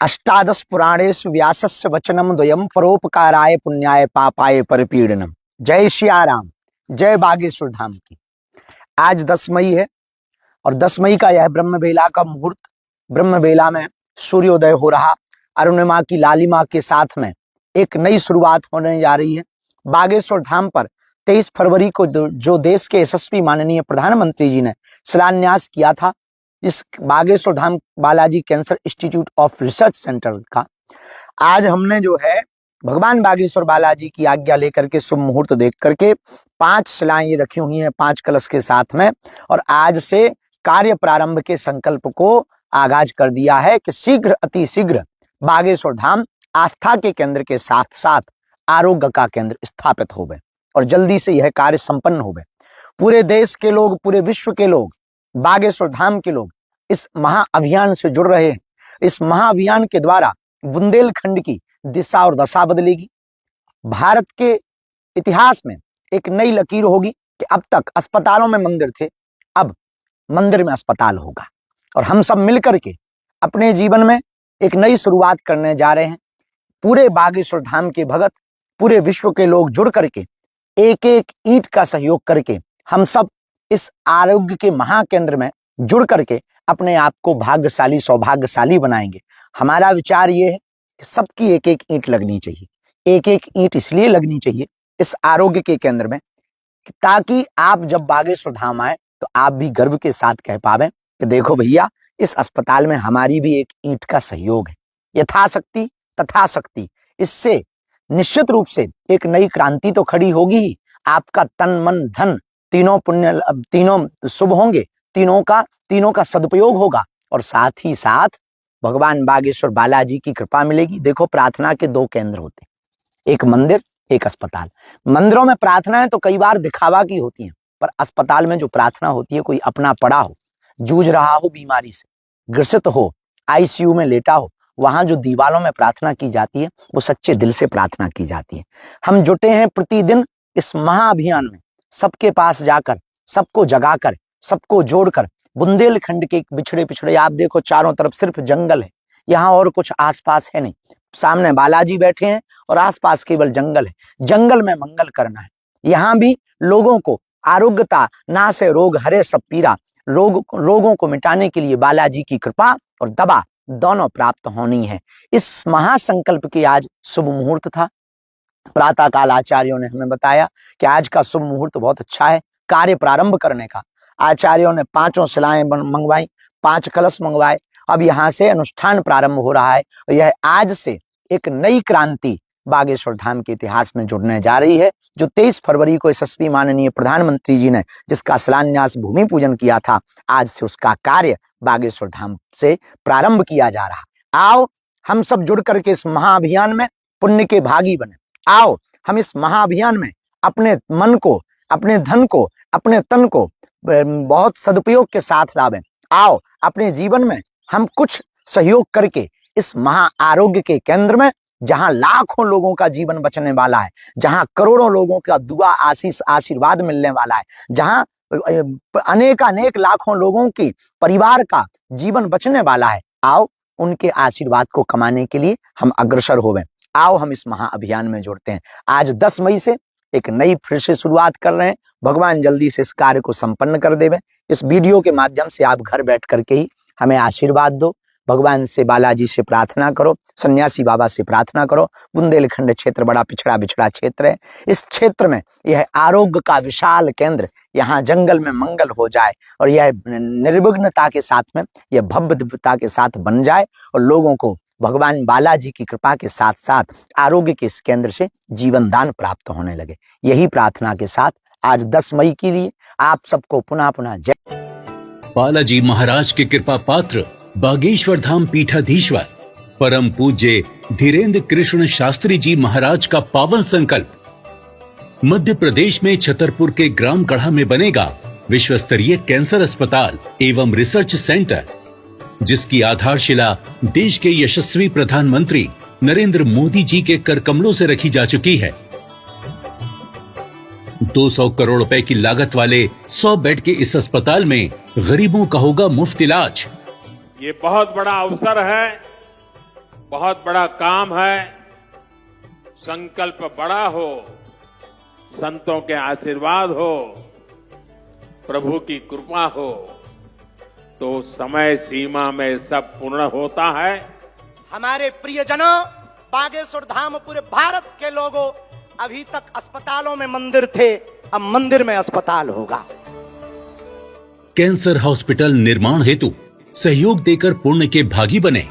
अष्टादश पुराणेषु व्यासस्य वचनम द्वयम परोपकाराय पुण्याय पापाय परिपीडनम। जय सिया राम, जय बागेश्वर धाम की। आज 10 मई है और 10 मई का यह ब्रह्मबेला का मुहूर्त, ब्रह्मबेला में सूर्योदय हो रहा, अरुणिमा की लालिमा के साथ में एक नई शुरुआत होने जा रही है। बागेश्वर धाम पर 23 फरवरी को जो देश के यशस्वी माननीय प्रधानमंत्री जी ने शिलान्यास किया था, इस Bageshwar Dham Balaji cancer institute of research centre का, आज हमने जो है भगवान बागेश्वर बालाजी की आज्ञा लेकर के शुभ मुहूर्त देख करके 5 शिलाएं रखी हुई हैं 5 कलश के साथ में, और आज से कार्य प्रारंभ के संकल्प को आगाज कर दिया है कि शीघ्र अति शीघ्र बागेश्वर धाम आस्था के केंद्र के साथ साथ आरोग्य का केंद्र स्थापित हो गए और जल्दी से यह कार्य संपन्न हो गए। पूरे देश के लोग, पूरे विश्व के लोग, बागेश्वर धाम के लोग इस महाअभियान से जुड़ रहे हैं। इस महाअभियान के द्वारा बुंदेलखंड की दिशा और दशा बदलेगी। भारत के इतिहास में एक नई लकीर होगी कि अब तक अस्पतालों में मंदिर थे, अब मंदिर में अस्पताल होगा, और हम सब मिलकर के अपने जीवन में एक नई शुरुआत करने जा रहे हैं। पूरे बागेश्वर धाम के भगत, पूरे विश्व के लोग जुड़ करके एक एक ईंट का सहयोग करके हम सब इस आरोग्य के महाकेंद्र में जुड़ करके अपने आप को भाग्यशाली, सौभाग्यशाली बनाएंगे। हमारा विचार ये है कि सबकी एक एक ईंट लगनी चाहिए। एक एक ईंट इसलिए लगनी चाहिए इस आरोग्य के केंद्र में ताकि आप जब बागेश्वर धाम आए तो आप भी गर्व के साथ कह पावे कि देखो भैया, इस अस्पताल में हमारी भी एक ईंट का सहयोग है। यथाशक्ति तथाशक्ति, इससे निश्चित रूप से एक नई क्रांति तो खड़ी होगी ही। आपका तन मन धन तीनों शुभ होंगे, तीनों का सदुपयोग होगा, और साथ ही साथ भगवान बागेश्वर बालाजी की कृपा मिलेगी। देखो, प्रार्थना के 2 केंद्र होते हैं, एक मंदिर, एक अस्पताल। मंदिरों में प्रार्थनाएं तो कई बार दिखावा की होती हैं, पर अस्पताल में जो प्रार्थना होती है, कोई अपना पड़ा हो, जूझ रहा हो, बीमारी से ग्रसित हो, आईसीयू में लेटा हो, वहां जो दीवारों में प्रार्थना की जाती है वो सच्चे दिल से प्रार्थना की जाती है। हम जुटे हैं प्रतिदिन इस महाअभियान में, सबके पास जाकर, सबको जगाकर, सबको जोड़कर। बुंदेलखंड के बिछड़े पिछड़े आप देखो, चारों तरफ सिर्फ जंगल है, यहाँ और कुछ आसपास है नहीं। सामने बालाजी बैठे हैं और आसपास केवल जंगल है। जंगल में मंगल करना है। यहाँ भी लोगों को आरोग्यता, ना से रोग हरे सब पीरा, रोगों को मिटाने के लिए बालाजी की कृपा और दवा दोनों प्राप्त होनी है। इस महासंकल्प की आज शुभ मुहूर्त था। प्रातः काल आचार्यों ने हमें बताया कि आज का शुभ मुहूर्त बहुत अच्छा है कार्य प्रारंभ करने का। आचार्यों ने 5 शिलाएं मंगवाई, 5 कलश मंगवाए। अब यहाँ से अनुष्ठान प्रारंभ हो रहा है और यह आज से एक नई क्रांति बागेश्वर धाम के इतिहास में जुड़ने जा रही है। जो 23 फरवरी को यशस्वी माननीय प्रधानमंत्री जी ने जिसका शिलान्यास भूमि पूजन किया था, आज से उसका कार्य बागेश्वर धाम से प्रारंभ किया जा रहा। आओ हम सब जुड़ करके इस महाअभियान में पुण्य के भागी बने। आओ हम इस महाअभियान में अपने मन को, अपने धन को, अपने तन को बहुत सदुपयोग के साथ लावें। आओ अपने जीवन में हम कुछ सहयोग करके इस महा आरोग्य के केंद्र में, जहां लाखों लोगों का जीवन बचने वाला है, जहां करोड़ों लोगों का दुआ, आशीष, आशीर्वाद मिलने वाला है, जहां अनेक लाखों लोगों की परिवार का जीवन बचने वाला है, आओ उनके आशीर्वाद को कमाने के लिए हम अग्रसर होवें। आओ हम इस महाअभियान में जुड़ते हैं। आज 10 मई से एक नई फिर से शुरुआत कर रहे हैं। भगवान जल्दी से इस कार्य को संपन्न कर देवे। इस वीडियो के माध्यम से आप घर बैठ करके ही हमें आशीर्वाद दो। भगवान से, बालाजी से प्रार्थना करो, सन्यासी बाबा से प्रार्थना करो। बुंदेलखंड क्षेत्र बड़ा पिछड़ा क्षेत्र है। इस क्षेत्र में यह आरोग्य का विशाल केंद्र, यहाँ जंगल में मंगल हो जाए और यह निर्विघ्नता के साथ में, यह भव्य दिव्यता के साथ बन जाए और लोगों को भगवान बालाजी की कृपा के साथ साथ आरोग्य के इस केंद्र से जीवन दान प्राप्त होने लगे। यही प्रार्थना के साथ आज 10 मई के लिए आप सबको पुनः जय। बालाजी महाराज के कृपा पात्र बागेश्वर धाम पीठाधीश्वर परम पूज्य धीरेन्द्र कृष्ण शास्त्री जी महाराज का पावन संकल्प। मध्य प्रदेश में छतरपुर के ग्राम गढ़ा में बनेगा विश्व स्तरीय कैंसर अस्पताल एवं रिसर्च सेंटर, जिसकी आधारशिला देश के यशस्वी प्रधानमंत्री नरेंद्र मोदी जी के कर कमलों से रखी जा चुकी है। 200 करोड़ रुपए की लागत वाले 100 बेड के इस अस्पताल में गरीबों का होगा मुफ्त इलाज। ये बहुत बड़ा अवसर है बहुत बड़ा काम है, संकल्प बड़ा हो, संतों के आशीर्वाद हो, प्रभु की कृपा हो, तो समय सीमा में सब पूर्ण होता है। हमारे प्रियजनों, बागेश्वर धाम पूरे भारत के लोगों, अभी तक अस्पतालों में मंदिर थे, अब मंदिर में अस्पताल होगा। कैंसर हॉस्पिटल निर्माण हेतु सहयोग देकर पुण्य के भागी बने।